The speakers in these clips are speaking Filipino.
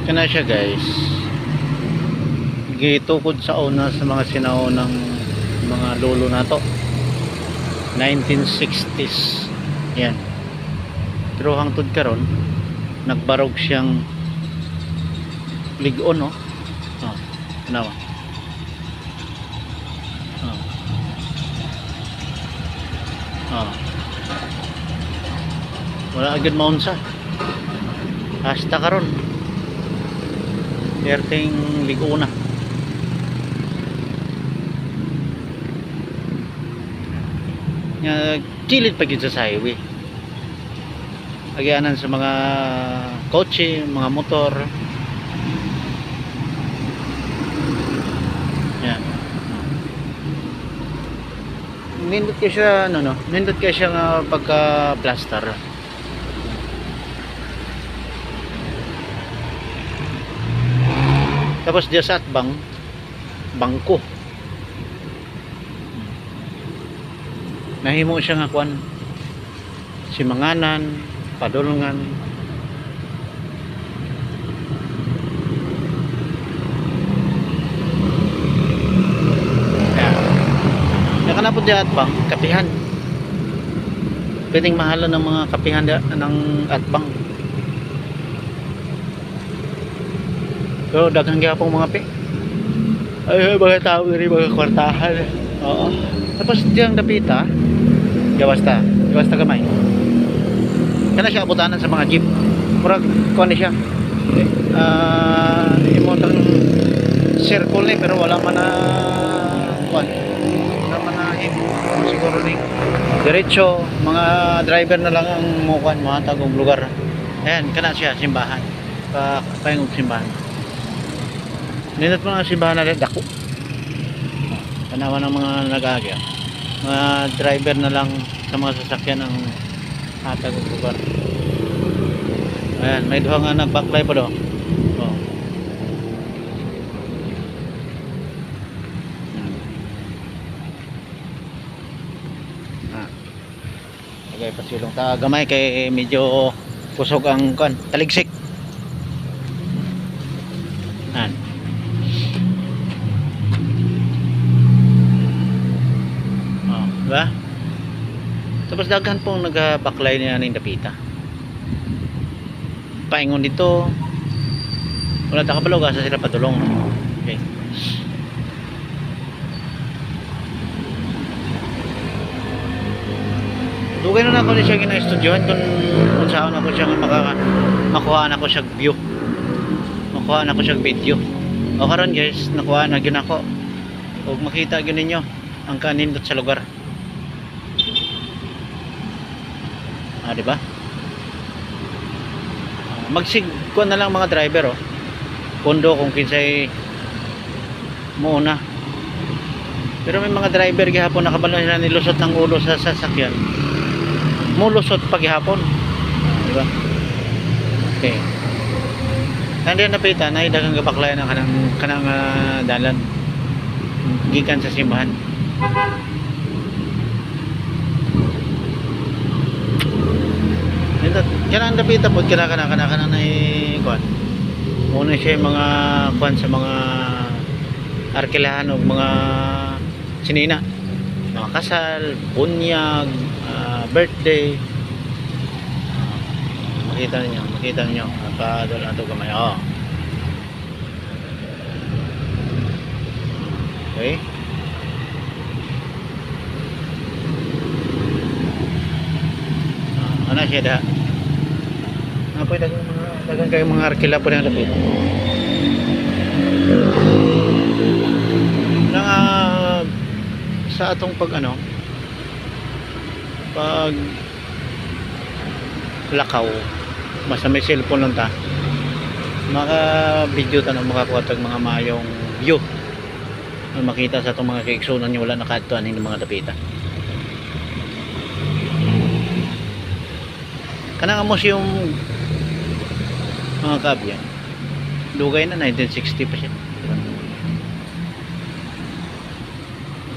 Kana siya guys, gitukod sa una sa mga sinaunang mga lolo na to, 1960s yan. Pero hangtod karon nagbarog siyang ligon, no? Oh, nawa. Oh. Oh. Wala agad maunsa. Hasta karon perting liguna. Nga kilid pa gid sa highway. Agyanan sa mga kotse, mga motor. Yan. Nindot kayo siya, ano no? Nindot kayo siya nga pagka-plaster. Tapos diya sa atbang bangko. Nahimo siya nga kuan simanganan, padulungan. Nakanapod diya atbang kapihan. Pwedeng mahalan ng mga kapihan ng atbang. Pero daghang gyapon mga pe. Ay mga tao diri mga kwartahan. Oo. Tapos diyang dapita, gawasta gamay. Kana siya abutanan sa mga jeep. Murag kuan siya. Imo tang circle ni pero wala man na kuan. Wala man na siguro ni diretso, mga driver na lang ang mo kuan mahatag og lugar. Ayan, kana siya simbahan. Paingog simbahan. Nindot mga simbahan na dako. Tanawan ng mga nag-aagya. Mga driver na lang sa mga sasakyan ang hatag ng lugar. Ayan, may duha nga nag-backlight pa do. Oh. Okay, pasilong ta gamay kay medyo kusog ang kan, taligsik. Ayan. Diba? Tapos daghan pong nag-backline niya ng dapita. Paingon dito. Wala ta kabalo gasa sila patulong. Okay. Dugay na ako ni siya gina-estudyohan kung saan ako siya makuha na ko siya view. Makuha na ko siya video. O karon guys, nakuha na gyud ako. Ug makita gyud ninyo ang kanindot sa lugar. Diba? Magsigkuan na lang mga driver, oh. Pondo kung kinsay muna. Pero may mga driver gihapon nakabalo na nilusot ng ulo sa sasakyan. Mulusot pa gihapon. Diba? Okay. Nandiyan napita na daghang gabaklayan ng kanang dalan gikan sa simbahan. Kanang dapita po kana na kuan. Una siya mga kuan sa mga arkilahan o mga sinina. Mga kasal, bunyag, birthday. Makita niyo. Padol ato gamay. Oh. Okay. Ano siya da? Apoy dagang kayo mga arkila po ng lapit. Nang sa atong pag lakaw, basta may cellphone lang ta. Maka video ta nang makakuha tag mga mayong view. Makita sa atong mga kaiksunan niyo wala nakadtuan hindi mga dapita. Kanang amos yung mga kabyan dugay na 1960 pa siya.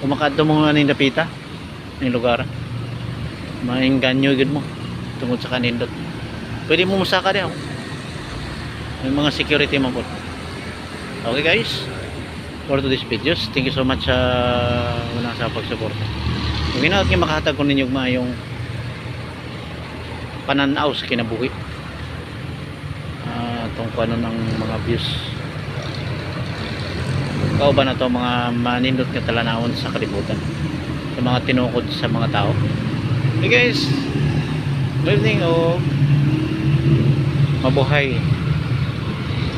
Kumakadto mo nga ng dapita ng lugar maingganyo gud mo tungod sa kanindot. Pwede mo musaka diha. May mga security man po. Okay guys, for today's videos, thank you so much sa unang sa pagsuporta. Kung ginaot nga makahatag ko ninyo maayong pananaw sa kinabuhi, tungkol ano ng mga views kauban na to mga manindot nga talanawon sa kalibutan, sa mga tinukod sa mga tao. Okay guys, good evening o mabuhay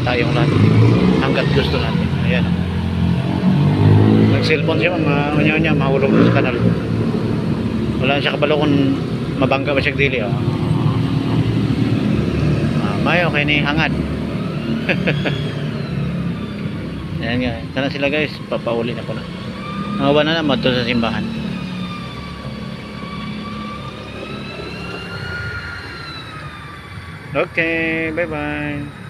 tayong lahat hanggat gusto natin. Ayan o, nag cellphone siya, niya mahulog sa kanal. Wala siya kabalo kung mabangga ba siya dili o. Mayo kay ni hangad. Ayan nga, sana sila guys, papauli na po na. Nangawa na naman to sa simbahan. Okay, bye bye.